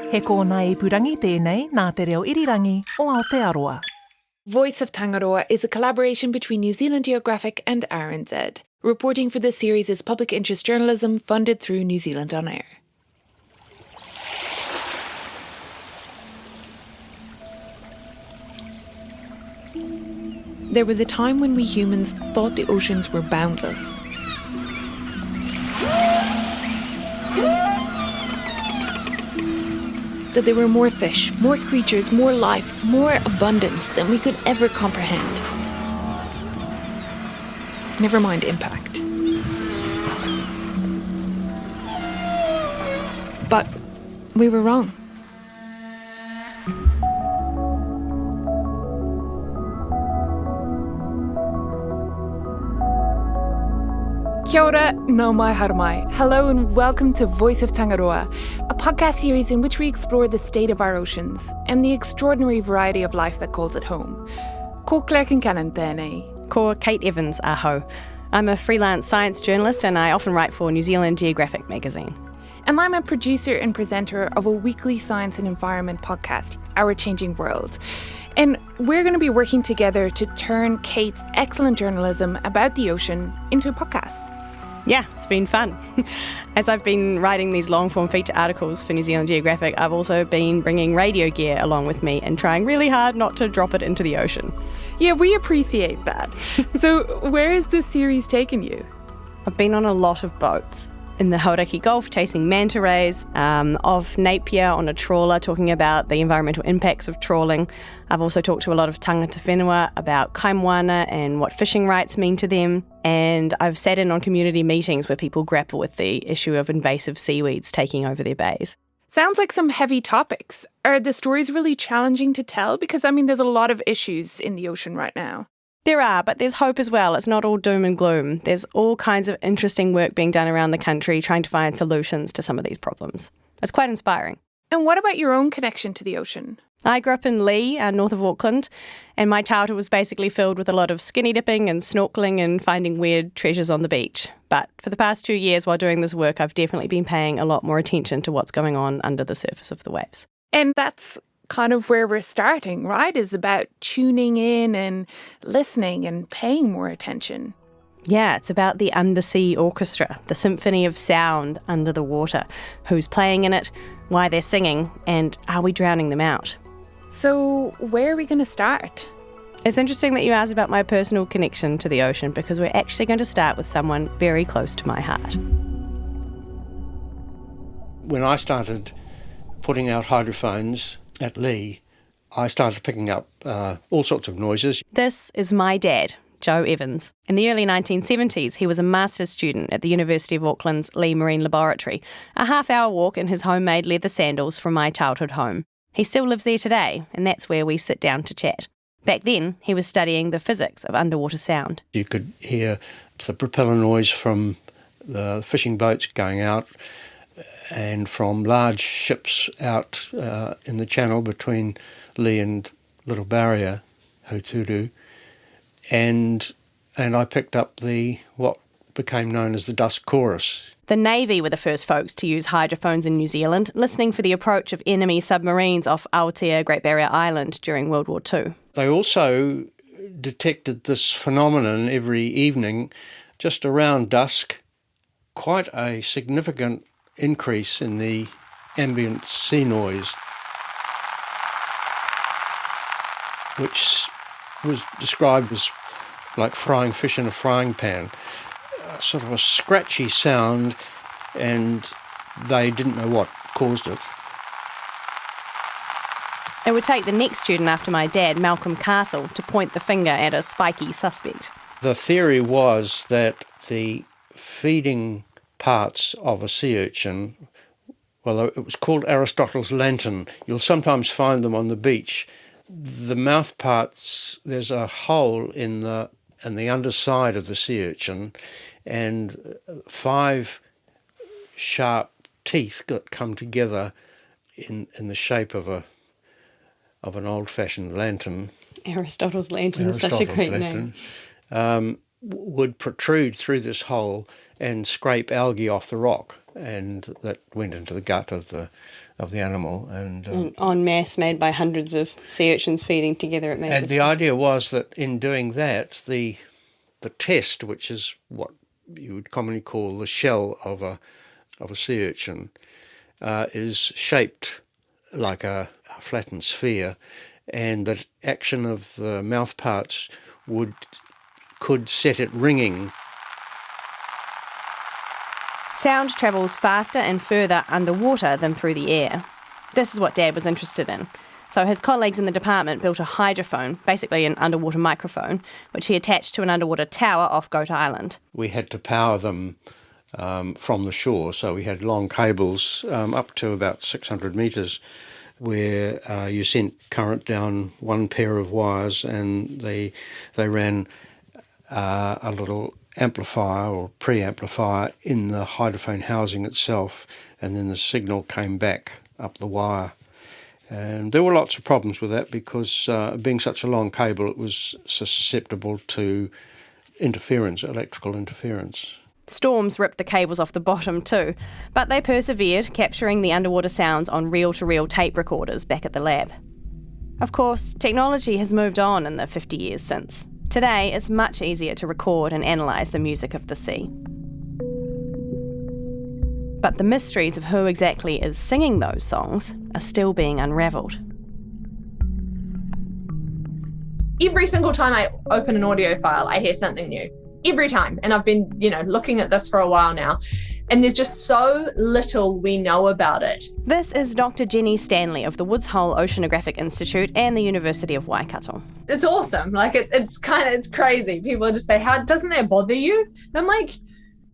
He kōna I purangi tēnei nā te reo irirangi o Aotearoa. Voice of Tangaroa is a collaboration between New Zealand Geographic and RNZ. Reporting for this series is public interest journalism funded through New Zealand On Air. There was a time when we humans thought the oceans were boundless. That there were more fish, more creatures, more life, more abundance than we could ever comprehend. Never mind impact. But we were wrong. Kia ora, nau mai haramai. Hello and welcome to Voice of Tangaroa, a podcast series in which we explore the state of our oceans and the extraordinary variety of life that calls it home. Ko Claire Concannon tēnei. Ko Kate Evans aho. I'm a freelance science journalist and I often write for New Zealand Geographic magazine. And I'm a producer and presenter of a weekly science and environment podcast, Our Changing World. And we're going to be working together to turn Kate's excellent journalism about the ocean into a podcast. Yeah, it's been fun. As I've been writing these long-form feature articles for New Zealand Geographic, I've also been bringing radio gear along with me and trying really hard not to drop it into the ocean. Yeah, we appreciate that. So where has this series taken you? I've been on a lot of boats. In the Hauraki Gulf chasing manta rays, off Napier on a trawler talking about the environmental impacts of trawling. I've also talked to a lot of tangata whenua about kaimoana and what fishing rights mean to them. And I've sat in on community meetings where people grapple with the issue of invasive seaweeds taking over their bays. Sounds like some heavy topics. Are the stories really challenging to tell? Because, there's a lot of issues in the ocean right now. There are, but there's hope as well. It's not all doom and gloom. There's all kinds of interesting work being done around the country trying to find solutions to some of these problems. It's quite inspiring. And what about your own connection to the ocean? I grew up in Lee, north of Auckland, and my childhood was basically filled with a lot of skinny dipping and snorkeling and finding weird treasures on the beach. But for the past 2 years while doing this work, I've definitely been paying a lot more attention to what's going on under the surface of the waves. And that's kind of where we're starting, right? Is about tuning in and listening and paying more attention. Yeah, it's about the undersea orchestra, the symphony of sound under the water. Who's playing in it, why they're singing, and are we drowning them out? So where are we going to start? It's interesting that you asked about my personal connection to the ocean because we're actually going to start with someone very close to my heart. When I started putting out hydrophones at Lee, I started picking up all sorts of noises. This is my dad, Joe Evans. In the early 1970s, he was a master's student at the University of Auckland's Lee Marine Laboratory, a half-hour walk in his homemade leather sandals from my childhood home. He still lives there today, and that's where we sit down to chat. Back then, he was studying the physics of underwater sound. You could hear the propeller noise from the fishing boats going out and from large ships out in the channel between Lee and Little Barrier, Hoturu, and I picked up what became known as the dusk chorus. The Navy were the first folks to use hydrophones in New Zealand, listening for the approach of enemy submarines off Aotea, Great Barrier Island during World War II. They also detected this phenomenon every evening, just around dusk, quite a significant increase in the ambient sea noise, which was described as like frying fish in a frying pan, sort of a scratchy sound, and they didn't know what caused it. It would take the next student after my dad, Malcolm Castle, to point the finger at a spiky suspect. The theory was that the feeding parts of a sea urchin, well, it was called Aristotle's lantern. You'll sometimes find them on the beach. The mouth parts, there's a hole in the underside of the sea urchin, and 5 sharp teeth that come together in the shape of an old-fashioned lantern. Aristotle's lantern is such a great name. Would protrude through this hole and scrape algae off the rock. and that went into the gut of the animal. And en masse, made by hundreds of sea urchins feeding together. It made and the idea was that in doing that, the test, which is what you would commonly call the shell of a sea urchin, is shaped like a flattened sphere, and the action of the mouth parts could set it ringing. Sound travels faster and further underwater than through the air. This is what Dad was interested in. So his colleagues in the department built a hydrophone, basically an underwater microphone, which he attached to an underwater tower off Goat Island. We had to power them from the shore, so we had long cables up to about 600 metres, where you sent current down one pair of wires, and they ran a little amplifier or preamplifier in the hydrophone housing itself, and then the signal came back up the wire. And there were lots of problems with that because being such a long cable, it was susceptible to interference, electrical interference. Storms ripped the cables off the bottom too, but they persevered, capturing the underwater sounds on reel-to-reel tape recorders back at the lab. Of course, technology has moved on in the 50 years since. Today, it's much easier to record and analyse the music of the sea. But the mysteries of who exactly is singing those songs are still being unravelled. Every single time I open an audio file, I hear something new. Every time. And I've been, looking at this for a while now. And there's just so little we know about it. This is Dr. Jenni Stanley of the Woods Hole Oceanographic Institute and the University of Waikato. It's awesome. Like it's crazy. People just say, "How doesn't that bother you?" And I'm like,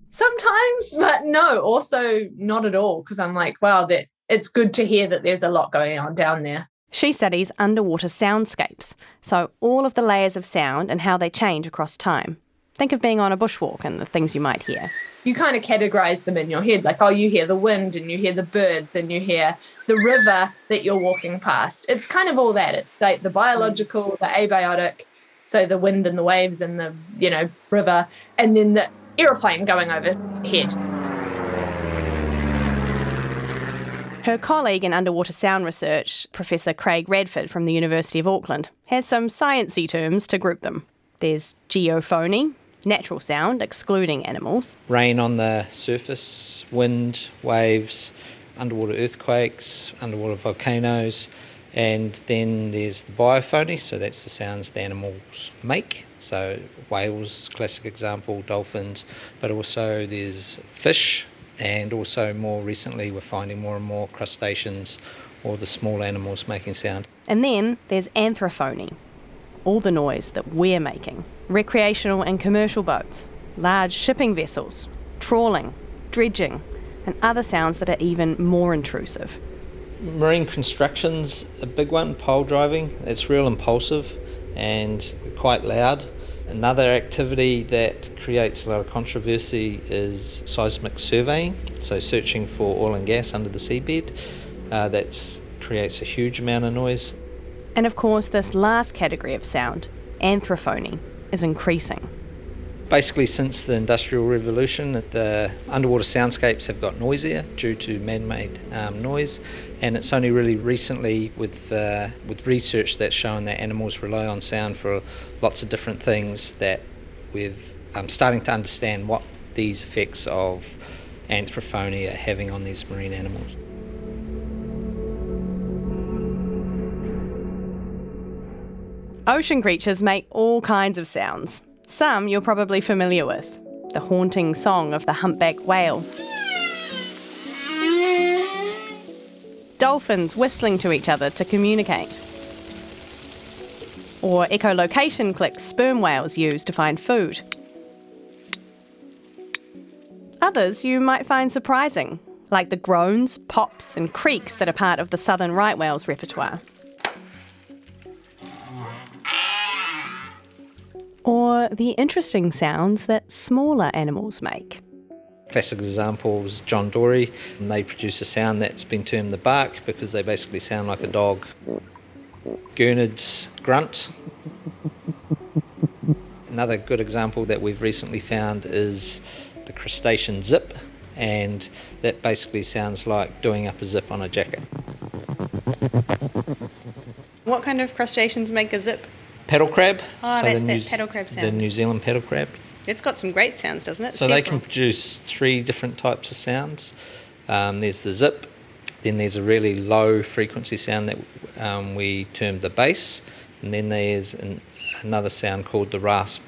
sometimes, but no, also not at all. Because I'm like, wow, it's good to hear that there's a lot going on down there. She studies underwater soundscapes, so all of the layers of sound and how they change across time. Think of being on a bushwalk and the things you might hear. You kind of categorize them in your head, like, you hear the wind and you hear the birds and you hear the river that you're walking past. It's kind of all that. It's like the biological, the abiotic, so the wind and the waves and the, river, and then the aeroplane going overhead. Her colleague in underwater sound research, Professor Craig Radford from the University of Auckland, has some sciencey terms to group them. There's geophony, natural sound, excluding animals. Rain on the surface, wind, waves, underwater earthquakes, underwater volcanoes, and then there's the biophony, so that's the sounds the animals make. So whales, classic example, dolphins, but also there's fish, and also more recently we're finding more and more crustaceans or the small animals making sound. And then there's anthrophony, all the noise that we're making. Recreational and commercial boats, large shipping vessels, trawling, dredging, and other sounds that are even more intrusive. Marine construction's a big one, pole driving. It's real impulsive and quite loud. Another activity that creates a lot of controversy is seismic surveying, so searching for oil and gas under the seabed. That creates a huge amount of noise. And of course, this last category of sound, anthrophony, is increasing. Basically, since the Industrial Revolution, the underwater soundscapes have got noisier due to man-made noise, and it's only really recently with research that's shown that animals rely on sound for lots of different things that we've starting to understand what these effects of anthrophony are having on these marine animals. Ocean creatures make all kinds of sounds. Some you're probably familiar with. The haunting song of the humpback whale. Dolphins whistling to each other to communicate. Or echolocation clicks sperm whales use to find food. Others you might find surprising, like the groans, pops and creaks that are part of the southern right whale's repertoire. Or the interesting sounds that smaller animals make. Classic examples, John Dory, and they produce a sound that's been termed the bark because they basically sound like a dog. Gurnard's grunt. Another good example that we've recently found is the crustacean zip. and that basically sounds like doing up a zip on a jacket. What kind of crustaceans make a zip? Paddle crab. Oh, that's that paddle crab sound. The New Zealand paddle crab. It's got some great sounds, doesn't it? So they can produce 3 different types of sounds. There's the zip, then there's a really low frequency sound that we term the bass, and then there's another sound called the rasp.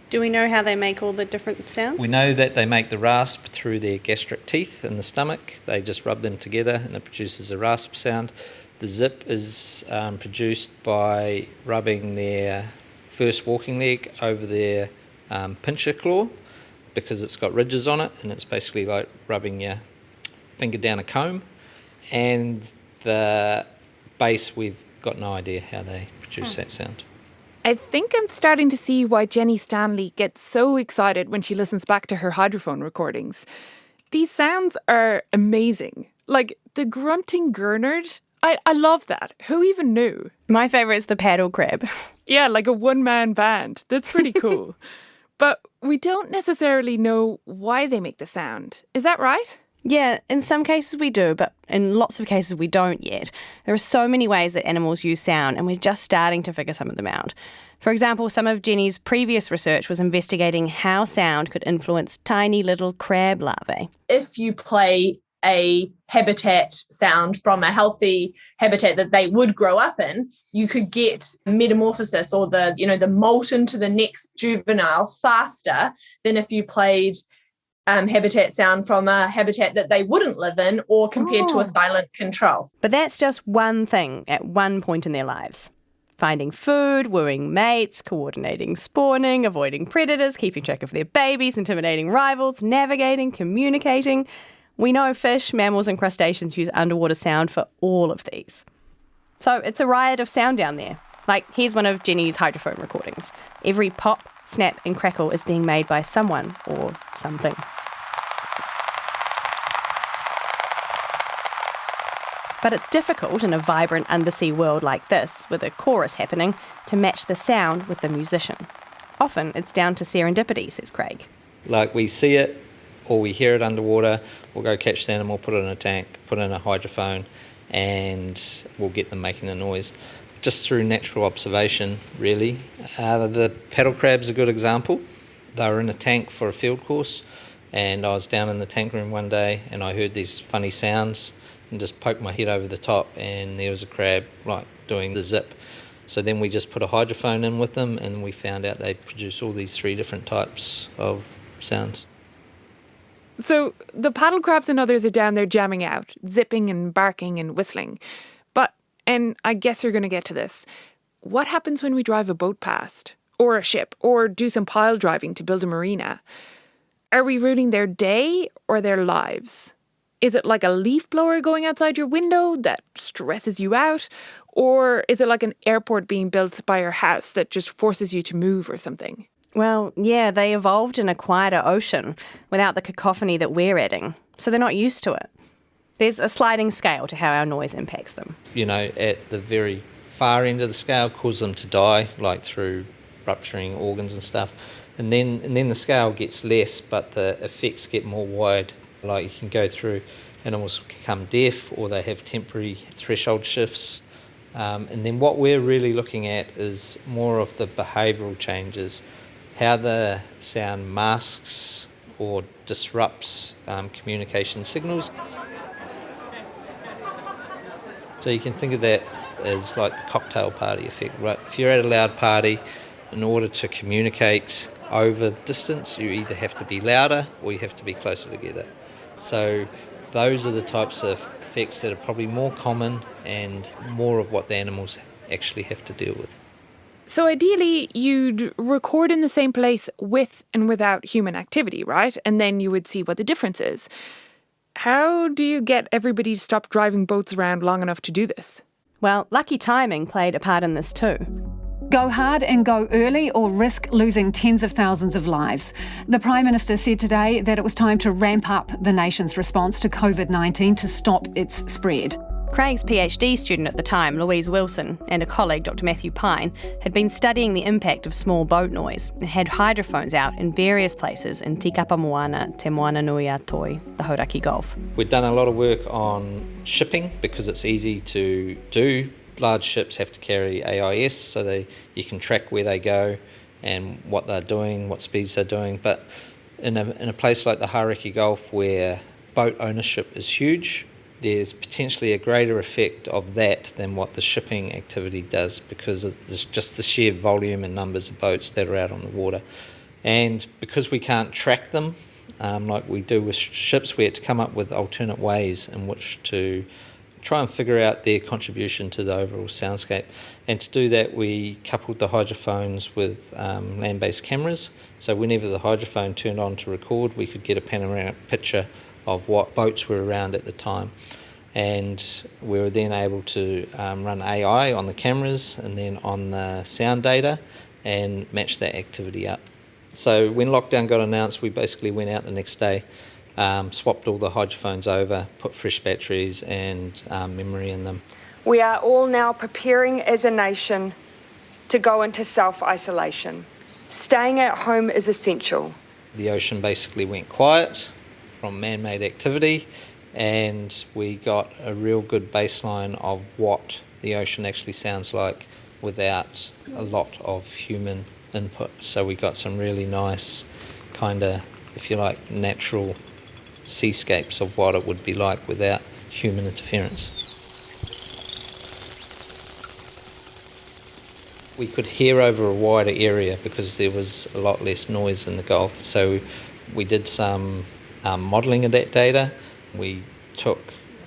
Do we know how they make all the different sounds? We know that they make the rasp through their gastric teeth in the stomach. They just rub them together and it produces a rasp sound. The zip is produced by rubbing their first walking leg over their pincher claw, because it's got ridges on it, and it's basically like rubbing your finger down a comb. And the bass, we've got no idea how they produce that sound. I think I'm starting to see why Jenni Stanley gets so excited when she listens back to her hydrophone recordings. These sounds are amazing. Like the grunting gurnard, I love that. Who even knew? My favourite is the paddle crab. Yeah, like a one-man band. That's pretty cool. But we don't necessarily know why they make the sound. Is that right? Yeah, in some cases we do, but in lots of cases we don't yet. There are so many ways that animals use sound, and we're just starting to figure some of them out. For example, some of Jenni's previous research was investigating how sound could influence tiny little crab larvae. If you play a habitat sound from a healthy habitat that they would grow up in, you could get metamorphosis, or the molt into the next juvenile faster than if you played habitat sound from a habitat that they wouldn't live in, or compared to a silent control. But that's just one thing at one point in their lives. Finding food, wooing mates, coordinating spawning, avoiding predators, keeping track of their babies, intimidating rivals, navigating, communicating. We know fish, mammals and crustaceans use underwater sound for all of these. So it's a riot of sound down there. Like, here's one of Jenni's hydrophone recordings. Every pop, snap and crackle is being made by someone or something. But it's difficult in a vibrant undersea world like this, with a chorus happening, to match the sound with the musician. Often it's down to serendipity, says Craig. Like, we see it or we hear it underwater, we'll go catch the animal, put it in a tank, put it in a hydrophone, and we'll get them making the noise. Just through natural observation, really. The paddle crab's a good example. They were in a tank for a field course, and I was down in the tank room one day and I heard these funny sounds and just poked my head over the top, and there was a crab like doing the zip. So then we just put a hydrophone in with them, and we found out they produce all these 3 different types of sounds. So the paddle crabs and others are down there jamming out, zipping and barking and whistling. But, and I guess you're going to get to this, what happens when we drive a boat past? Or a ship? Or do some pile driving to build a marina? Are we ruining their day or their lives? Is it like a leaf blower going outside your window that stresses you out? Or is it like an airport being built by your house that just forces you to move or something? Well, yeah, they evolved in a quieter ocean without the cacophony that we're adding, so they're not used to it. There's a sliding scale to how our noise impacts them. You know, at the very far end of the scale, cause them to die, like through rupturing organs and stuff. And then the scale gets less, but the effects get more wide. Like, you can go through, animals become deaf, or they have temporary threshold shifts. And then what we're really looking at is more of the behavioural changes, how the sound masks or disrupts communication signals. So you can think of that as like the cocktail party effect, right? If you're at a loud party, in order to communicate over distance, you either have to be louder or you have to be closer together. So those are the types of effects that are probably more common and more of what the animals actually have to deal with. So ideally, you'd record in the same place with and without human activity, right? And then you would see what the difference is. How do you get everybody to stop driving boats around long enough to do this? Well, lucky timing played a part in this too. Go hard and go early or risk losing tens of thousands of lives. The Prime Minister said today that it was time to ramp up the nation's response to COVID-19 to stop its spread. Craig's PhD student at the time, Louise Wilson, and a colleague, Dr Matthew Pine, had been studying the impact of small boat noise and had hydrophones out in various places in Tikapa Moana, Te Moana Nui a Toi, the Hauraki Gulf. We've done a lot of work on shipping because it's easy to do. Large ships have to carry AIS so you can track where they go and what they're doing, what speeds they're doing. But in a place like the Hauraki Gulf where boat ownership is huge, there's potentially a greater effect of that than what the shipping activity does because of just the sheer volume and numbers of boats that are out on the water. And because we can't track them like we do with ships, we had to come up with alternate ways in which to try and figure out their contribution to the overall soundscape. And to do that, we coupled the hydrophones with land-based cameras. So whenever the hydrophone turned on to record, we could get a panoramic picture of what boats were around at the time. And we were then able to run AI on the cameras and then on the sound data and match that activity up. So when lockdown got announced, we basically went out the next day, swapped all the hydrophones over, put fresh batteries and memory in them. We are all now preparing as a nation to go into self-isolation. Staying at home is essential. The ocean basically went quiet from man-made activity, and we got a real good baseline of what the ocean actually sounds like without a lot of human input. So we got some really nice kind of, if you like, natural seascapes of what it would be like without human interference. We could hear over a wider area because there was a lot less noise in the Gulf. So we did some modelling of that data. We took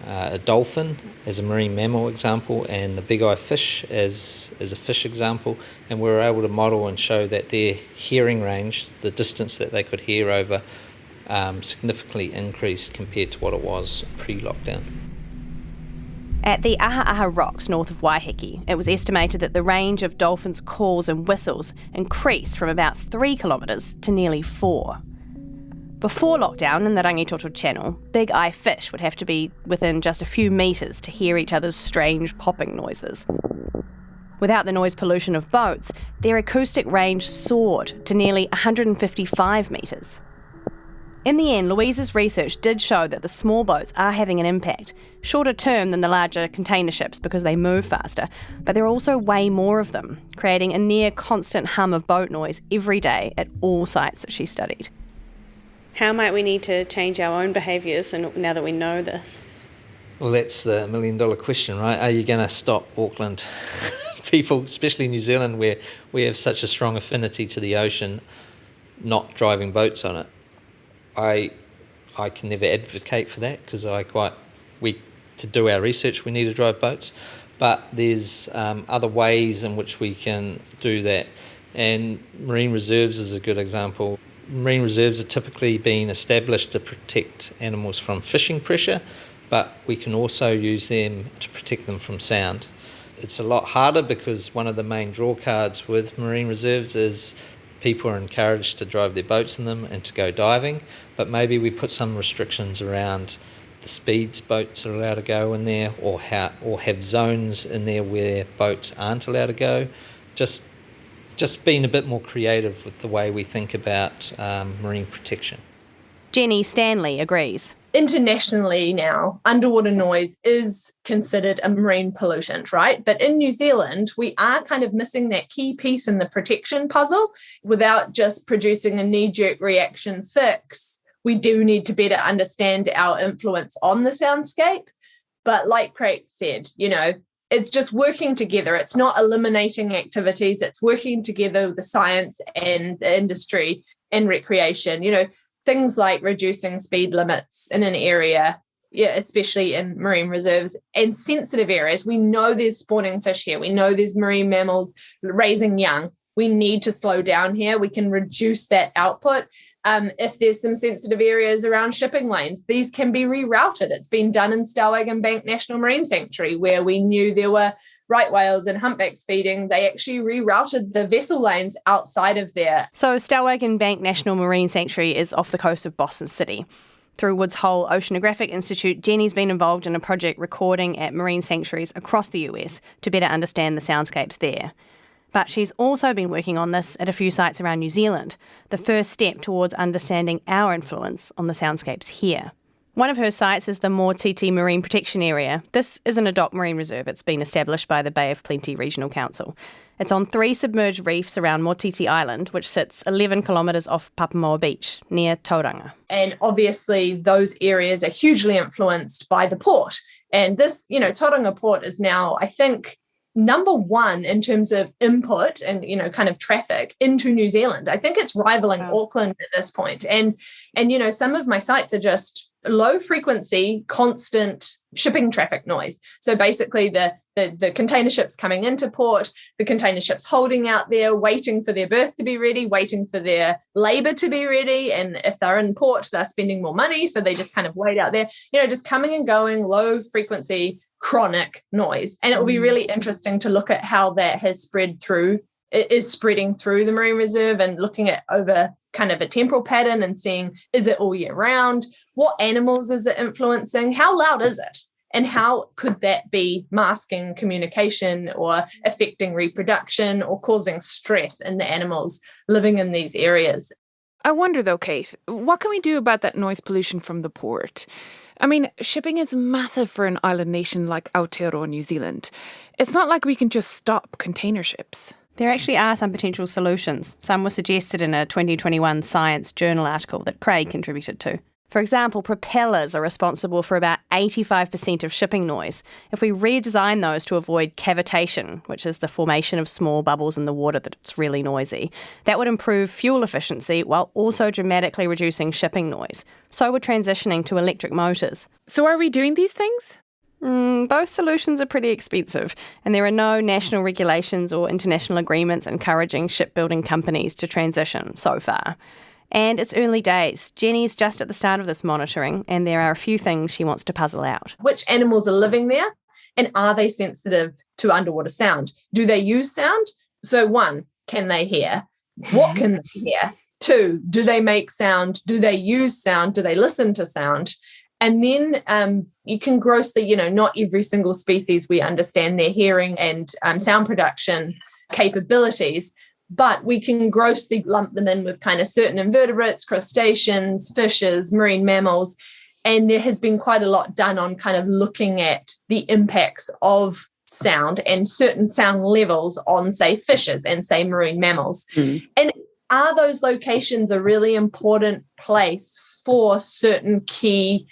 a dolphin as a marine mammal example and the big eye fish as a fish example, and we were able to model and show that their hearing range, the distance that they could hear over, significantly increased compared to what it was pre-lockdown. At the Aha Aha Rocks north of Waiheke, it was estimated that the range of dolphins' calls and whistles increased from about 3 kilometres to nearly 4. Before lockdown in the Rangitoto Channel, big eye fish would have to be within just a few metres to hear each other's strange popping noises. Without the noise pollution of boats, their acoustic range soared to nearly 155 metres. In the end, Louise's research did show that the small boats are having an impact, shorter term than the larger container ships because they move faster, but there are also way more of them, creating a near constant hum of boat noise every day at all sites that she studied. How might we need to change our own behaviours now that we know this? Well, that's the $1 million question, right? Are you going to stop Auckland people, especially New Zealand, where we have such a strong affinity to the ocean, not driving boats on it? I can never advocate for that because to do our research we need to drive boats, but there's other ways in which we can do that, and marine reserves is a good example. Marine reserves are typically being established to protect animals from fishing pressure, but we can also use them to protect them from sound. It's a lot harder because one of the main draw cards with marine reserves is people are encouraged to drive their boats in them and to go diving, but maybe we put some restrictions around the speeds boats are allowed to go in there, or have zones in there where boats aren't allowed to go. Just being a bit more creative with the way we think about marine protection. Jenni Stanley agrees. Internationally now, underwater noise is considered a marine pollutant, right? But in New Zealand, we are kind of missing that key piece in the protection puzzle. Without just producing a knee-jerk reaction fix, we do need to better understand our influence on the soundscape. But like Craig said, it's just working together. It's not eliminating activities. It's working together with the science and the industry and recreation. Things like reducing speed limits in an area, especially in marine reserves and sensitive areas. We know there's spawning fish here. We know there's marine mammals raising young. We need to slow down here. We can reduce that output. If there's some sensitive areas around shipping lanes, these can be rerouted. It's been done in Stanley Bank National Marine Sanctuary, where we knew there were right whales and humpbacks feeding. They actually rerouted the vessel lanes outside of there. So Stanley Bank National Marine Sanctuary is off the coast of Boston City. Through Woods Hole Oceanographic Institute, Jenni's been involved in a project recording at marine sanctuaries across the US to better understand the soundscapes there. But she's also been working on this at a few sites around New Zealand, the first step towards understanding our influence on the soundscapes here. One of her sites is the Mōtiti Marine Protection Area. This isn't a dock marine reserve. It's been established by the Bay of Plenty Regional Council. It's on 3 submerged reefs around Mōtiti Island, which sits 11 kilometres off Papamoa Beach, near Tauranga. And obviously those areas are hugely influenced by the port. And this, Tauranga Port is now, I think, number 1 in terms of input and, kind of traffic into New Zealand. I think it's rivaling Auckland at this point. And some of my sites are just low frequency, constant shipping traffic noise. So basically the container ships coming into port, the container ships holding out there, waiting for their berth to be ready, waiting for their labour to be ready. And if they're in port, they're spending more money. So they just kind of wait out there, just coming and going, low frequency, chronic noise. And it will be really interesting to look at how that is spreading through the marine reserve and looking at over kind of a temporal pattern and seeing, is it all year round? What animals is it influencing? How loud is it? And how could that be masking communication or affecting reproduction or causing stress in the animals living in these areas? I wonder though, Kate, what can we do about that noise pollution from the port? I mean, shipping is massive for an island nation like Aotearoa, New Zealand. It's not like we can just stop container ships. There actually are some potential solutions. Some were suggested in a 2021 Science Journal article that Craig contributed to. For example, propellers are responsible for about 85% of shipping noise. If we redesign those to avoid cavitation, which is the formation of small bubbles in the water that's really noisy, that would improve fuel efficiency while also dramatically reducing shipping noise. So we're transitioning to electric motors. So are we doing these things? Both solutions are pretty expensive, and there are no national regulations or international agreements encouraging shipbuilding companies to transition so far. And it's early days. Jenni's just at the start of this monitoring, and there are a few things she wants to puzzle out. Which animals are living there, and are they sensitive to underwater sound? Do they use sound? So 1, can they hear? What can they hear? 2, do they make sound? Do they use sound? Do they listen to sound? And then you can grossly, not every single species we understand their hearing and sound production capabilities, but we can grossly lump them in with kind of certain invertebrates, crustaceans, fishes, marine mammals. And there has been quite a lot done on kind of looking at the impacts of sound and certain sound levels on, say, fishes and, say, marine mammals. And are those locations a really important place for certain key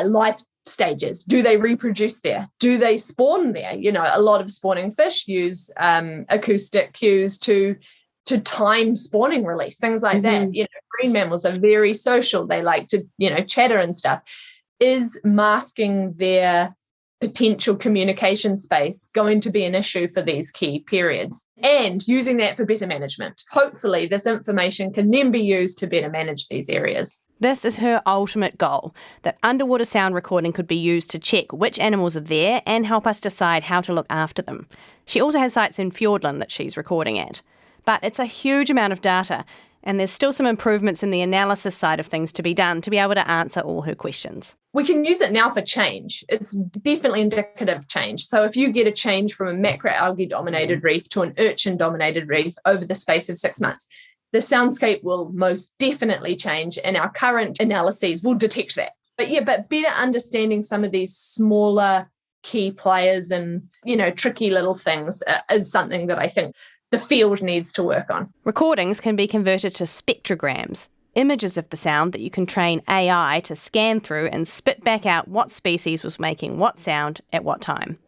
life stages? Do they reproduce there? Do they spawn there? A lot of spawning fish use acoustic cues to time spawning release, things like that. Marine mammals are very social. They like to, chatter and stuff. Is masking their potential communication space going to be an issue for these key periods? And using that for better management. Hopefully this information can then be used to better manage these areas. This is her ultimate goal, that underwater sound recording could be used to check which animals are there and help us decide how to look after them. She also has sites in Fiordland that she's recording at. But it's a huge amount of data, and there's still some improvements in the analysis side of things to be done to be able to answer all her questions. We can use it now for change. It's definitely indicative change. So if you get a change from a macroalgae-dominated reef to an urchin-dominated reef over the space of 6 months, the soundscape will most definitely change, and our current analyses will detect that. But better understanding some of these smaller key players and, tricky little things is something that I think the field needs to work on. Recordings can be converted to spectrograms, images of the sound that you can train AI to scan through and spit back out what species was making what sound at what time.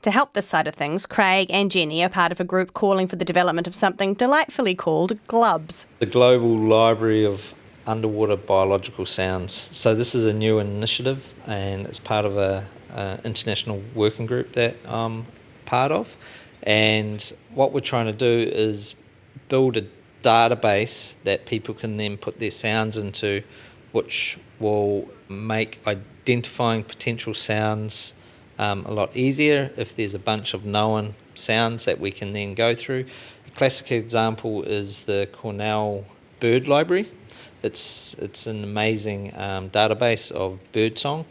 To help this side of things, Craig and Jenni are part of a group calling for the development of something delightfully called GLUBS. The Global Library of Underwater Biological Sounds. So this is a new initiative, and it's part of a international working group that I'm part of. And what we're trying to do is build a database that people can then put their sounds into, which will make identifying potential sounds a lot easier if there's a bunch of known sounds that we can then go through. A classic example is the Cornell Bird Library. It's an amazing database of birdsong,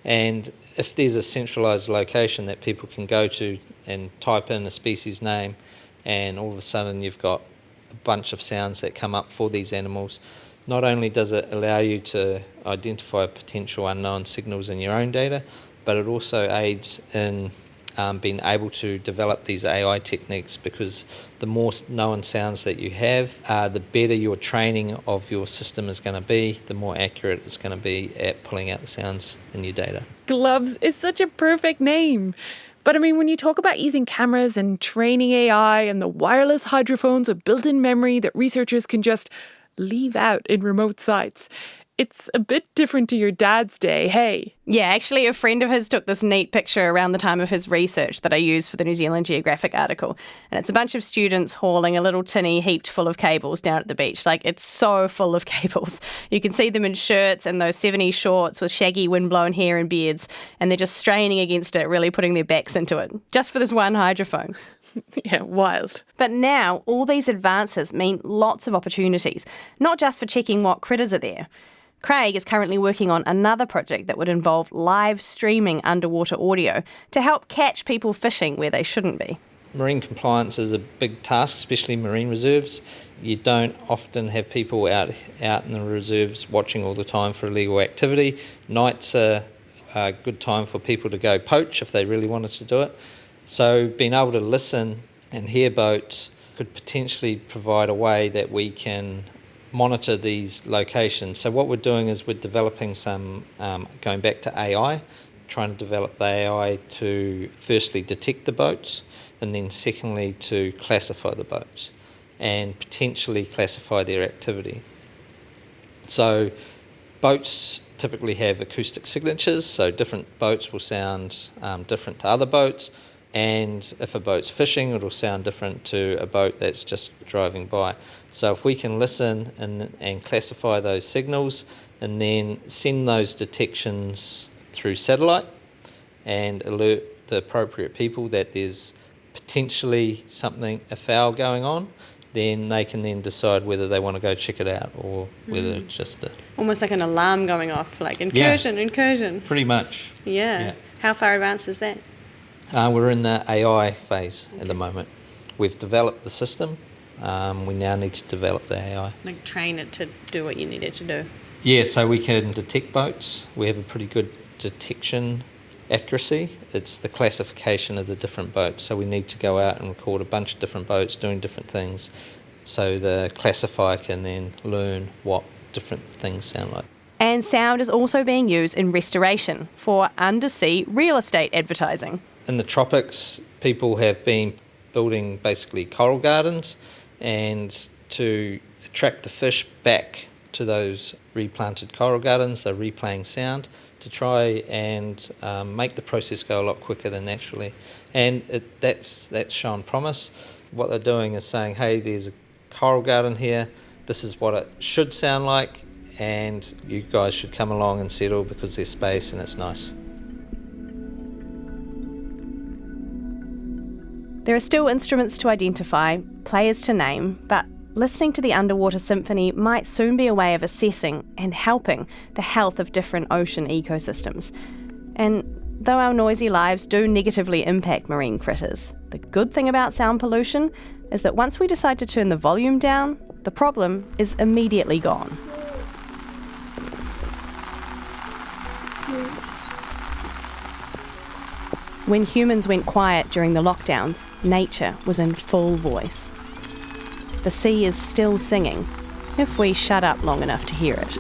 and if there's a centralised location that people can go to and type in a species name, and all of a sudden you've got a bunch of sounds that come up for these animals, not only does it allow you to identify potential unknown signals in your own data, but it also aids in being able to develop these AI techniques, because the more known sounds that you have, the better your training of your system is going to be, the more accurate it's going to be at pulling out the sounds in your data. Gloves is such a perfect name. But I mean, when you talk about using cameras and training AI and the wireless hydrophones with built-in memory that researchers can just leave out in remote sites, it's a bit different to your dad's day, hey? Yeah, actually a friend of his took this neat picture around the time of his research that I used for the New Zealand Geographic article. And it's a bunch of students hauling a little tinny heaped full of cables down at the beach. Like, it's so full of cables. You can see them in shirts and those 70s shorts with shaggy windblown hair and beards, and they're just straining against it, really putting their backs into it, just for this one hydrophone. Yeah, wild. But now all these advances mean lots of opportunities, not just for checking what critters are there. Craig is currently working on another project that would involve live streaming underwater audio to help catch people fishing where they shouldn't be. Marine compliance is a big task, especially marine reserves. You don't often have people out in the reserves watching all the time for illegal activity. Nights are a good time for people to go poach if they really wanted to do it. So being able to listen and hear boats could potentially provide a way that we can monitor these locations. So what we're doing is we're developing some, going back to AI, trying to develop the AI to firstly detect the boats, and then secondly to classify the boats and potentially classify their activity. So boats typically have acoustic signatures, so different boats will sound different to other boats, and if a boat's fishing, it'll sound different to a boat that's just driving by. So if we can listen and classify those signals and then send those detections through satellite and alert the appropriate people that there's potentially something afoul going on, then they can then decide whether they want to go check it out or whether it's just Almost like an alarm going off, like incursion. Pretty much. Yeah. How far advanced is that? We're in the AI phase at the moment. We've developed the system. We now need to develop the AI. Like train it to do what you need it to do. Yeah, so we can detect boats. We have a pretty good detection accuracy. It's the classification of the different boats. So we need to go out and record a bunch of different boats doing different things, so the classifier can then learn what different things sound like. And sound is also being used in restoration for undersea real estate advertising. In the tropics, people have been building basically coral gardens, and to attract the fish back to those replanted coral gardens, they're replaying sound to try and make the process go a lot quicker than naturally. And that's shown promise. What they're doing is saying, hey, there's a coral garden here, this is what it should sound like, and you guys should come along and settle because there's space and it's nice. There are still instruments to identify, players to name, but listening to the underwater symphony might soon be a way of assessing and helping the health of different ocean ecosystems. And though our noisy lives do negatively impact marine critters, the good thing about sound pollution is that once we decide to turn the volume down, the problem is immediately gone. When humans went quiet during the lockdowns, nature was in full voice. The sea is still singing, if we shut up long enough to hear it.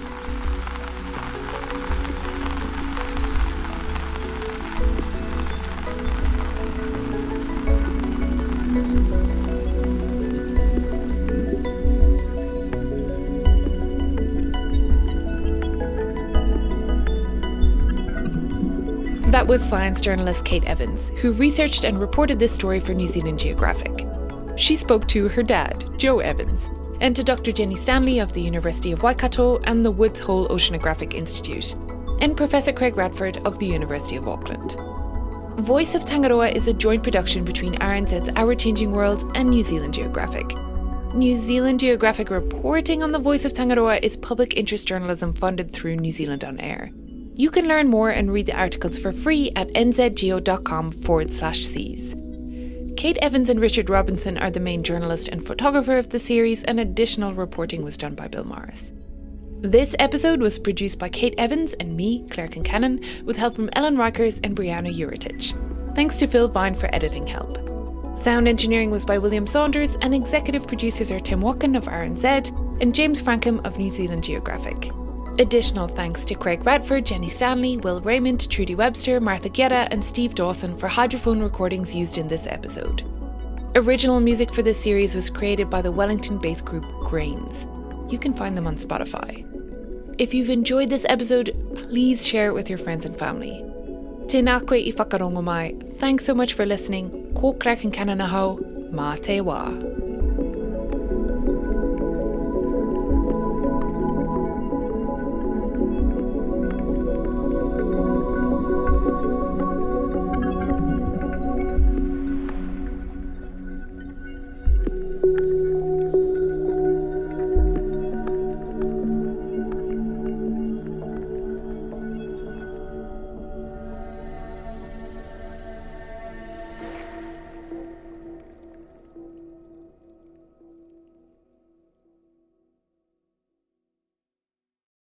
That was science journalist Kate Evans, who researched and reported this story for New Zealand Geographic. She spoke to her dad, Joe Evans, and to Dr. Jenni Stanley of the University of Waikato and the Woods Hole Oceanographic Institute, and Professor Craig Radford of the University of Auckland. Voice of Tangaroa is a joint production between RNZ's Our Changing World and New Zealand Geographic. New Zealand Geographic reporting on the Voice of Tangaroa is public interest journalism funded through New Zealand On Air. You can learn more and read the articles for free at nzgeo.com/seas. Kate Evans and Richard Robinson are the main journalist and photographer of the series, and additional reporting was done by Bill Morris. This episode was produced by Kate Evans and me, Claire Concannon, with help from Ellen Rikers and Brianna Juritich. Thanks to Phil Vine for editing help. Sound engineering was by William Saunders, and executive producers are Tim Watkin of RNZ and James Frankham of New Zealand Geographic. Additional thanks to Craig Radford, Jenni Stanley, Will Raymond, Trudy Webster, Martha Guetta and Steve Dawson for hydrophone recordings used in this episode. Original music for this series was created by the Wellington-based group Grains. You can find them on Spotify. If you've enjoyed this episode, please share it with your friends and family. Tēnā koe I whakarongo mai. Thanks so much for listening. Ko Claire Concannon ahau. Mā te wā.